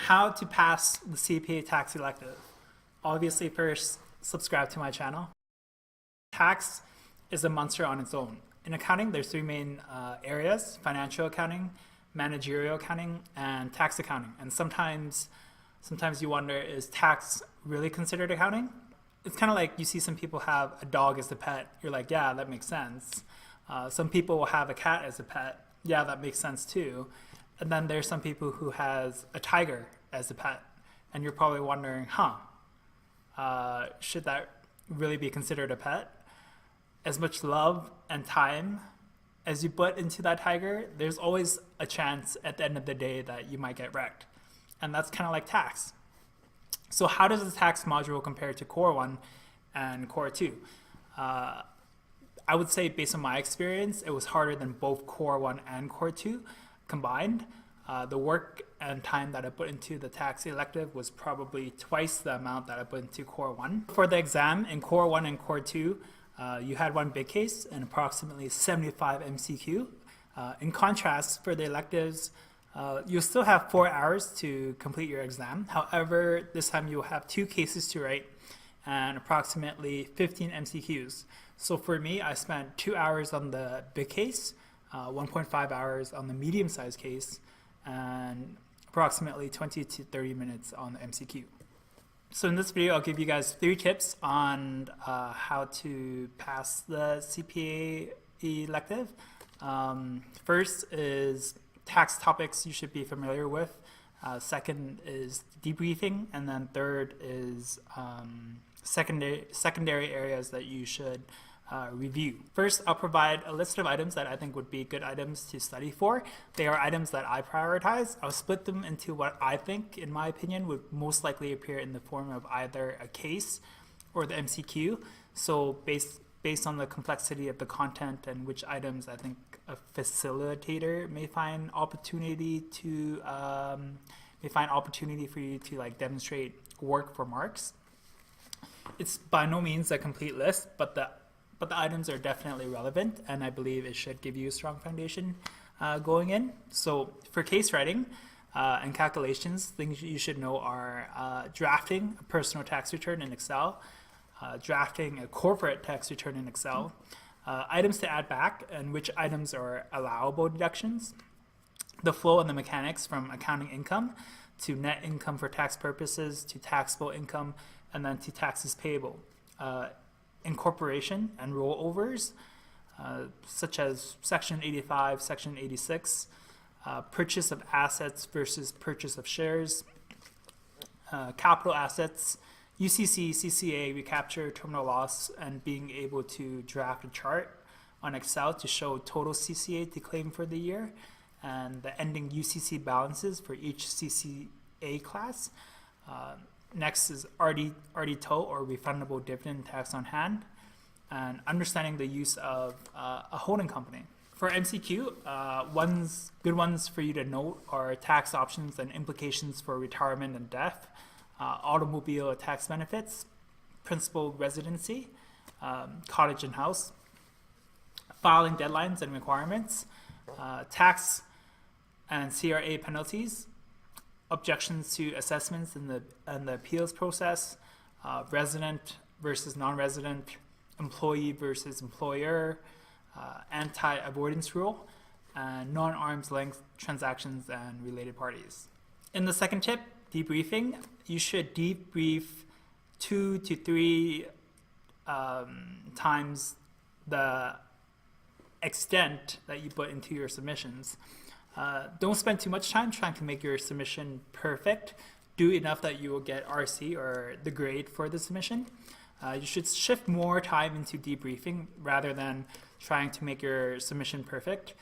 how to pass the CPA Tax Elective. Obviously, first, subscribe to my channel. Tax is a monster on its own. In accounting, there's three main areas: financial accounting, managerial accounting, and tax accounting. And sometimes you wonder, is tax really considered accounting? It's kind of like you see some people have a dog as a pet. You're like, yeah, that makes sense. Some people will have a cat as a pet. Yeah, that makes sense too. And then there's some people who has a tiger as a pet. And you're probably wondering, should that really be considered a pet? As much love and time as you put into that tiger, there's always a chance at the end of the day that you might get wrecked. And that's kind of like tax. So how does the tax module compare to Core 1 and Core 2? I would say, based on my experience, it was harder than both Core 1 and Core 2 combined. The work and time that I put into the tax elective was probably twice the amount that I put into Core 1. For the exam in Core 1 and Core 2, you had one big case and approximately 75 MCQ. In contrast, for the electives, you'll still have 4 hours to complete your exam. However, this time you'll have 2 cases to write and approximately 15 MCQs. So for me, I spent 2 hours on the big case, 1.5 hours on the medium-sized case, and approximately 20 to 30 minutes on the MCQ. So in this video, I'll give you guys 3 tips on how to pass the CPA elective. First is tax topics you should be familiar with. Second is debriefing, and then third is secondary areas that you should review. First, I'll provide a list of items that I think would be good items to study for. They are items that I prioritize. I'll split them into what I think, in my opinion, would most likely appear in the form of either a case or the MCQ. So based on the complexity of the content and which items I think a facilitator may find opportunity for you to like demonstrate work for marks. It's by no means a complete list, but the items are definitely relevant, and I believe it should give you a strong foundation going in. So for case writing and calculations, things you should know are drafting a personal tax return in Excel, drafting a corporate tax return in Excel, items to add back and which items are allowable deductions, the flow and the mechanics from accounting income to net income for tax purposes to taxable income, and then to taxes payable. Incorporation and rollovers, such as Section 85, Section 86, purchase of assets versus purchase of shares, capital assets, UCC, CCA, recapture, terminal loss, and being able to draft a chart on Excel to show total CCA to claim for the year, and the ending UCC balances for each CCA class. Next is RDTO, or refundable dividend tax on hand, and understanding the use of a holding company. For MCQ, good ones for you to note are tax options and implications for retirement and death, automobile tax benefits, principal residency, cottage and house, filing deadlines and requirements, tax and CRA penalties, objections to assessments in the appeals process, resident versus non-resident, employee versus employer, anti-avoidance rule, and non-arm's length transactions and related parties. In the second tip, debriefing, you should debrief 2 to 3 times the extent that you put into your submissions. Don't spend too much time trying to make your submission perfect. Do enough that you will get RC, or the grade for the submission. You should shift more time into debriefing rather than trying to make your submission perfect.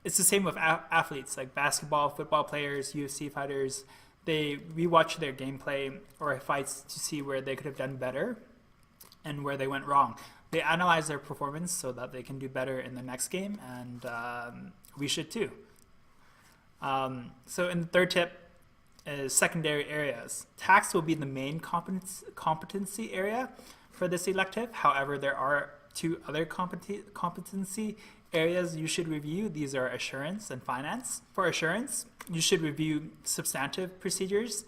It's the same with athletes like basketball, football players, UFC fighters. They rewatch their gameplay or fights to see where they could have done better and where they went wrong. They analyze their performance so that they can do better in the next game, and we should too. So in the third tip is secondary areas. Tax will be the main competency area for this elective. However, there are 2 other competency areas you should review, these are assurance and finance. For assurance, you should review substantive procedures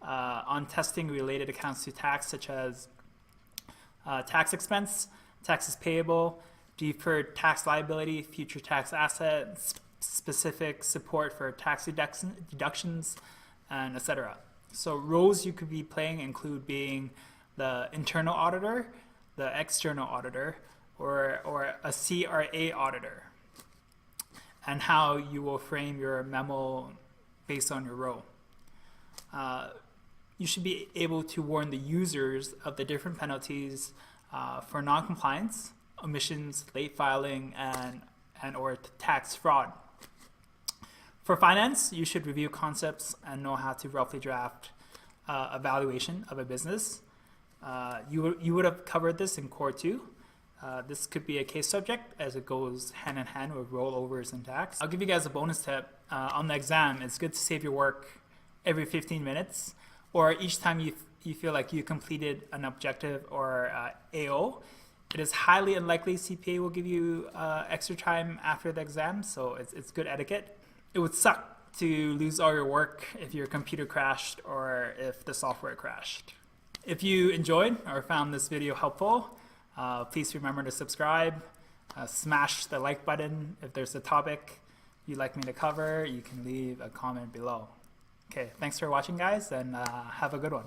on testing related accounts to tax, such as tax expense, taxes payable, deferred tax liability, future tax assets, specific support for tax deductions, and etc. So roles you could be playing include being the internal auditor, the external auditor, or a CRA auditor, and how you will frame your memo based on your role. You should be able to warn the users of the different penalties for non-compliance, omissions, late filing, and or tax fraud. For finance, you should review concepts and know how to roughly draft a valuation of a business. You would have covered this in Core 2. This could be a case subject as it goes hand in hand with rollovers and tax. I'll give you guys a bonus tip. On the exam, it's good to save your work every 15 minutes or each time you feel like you completed an objective or AO. It is highly unlikely CPA will give you extra time after the exam, so it's good etiquette. It would suck to lose all your work if your computer crashed or if the software crashed. If you enjoyed or found this video helpful, please remember to subscribe, smash the like button. If there's a topic you'd like me to cover, you can leave a comment below. Okay, thanks for watching, guys, and have a good one.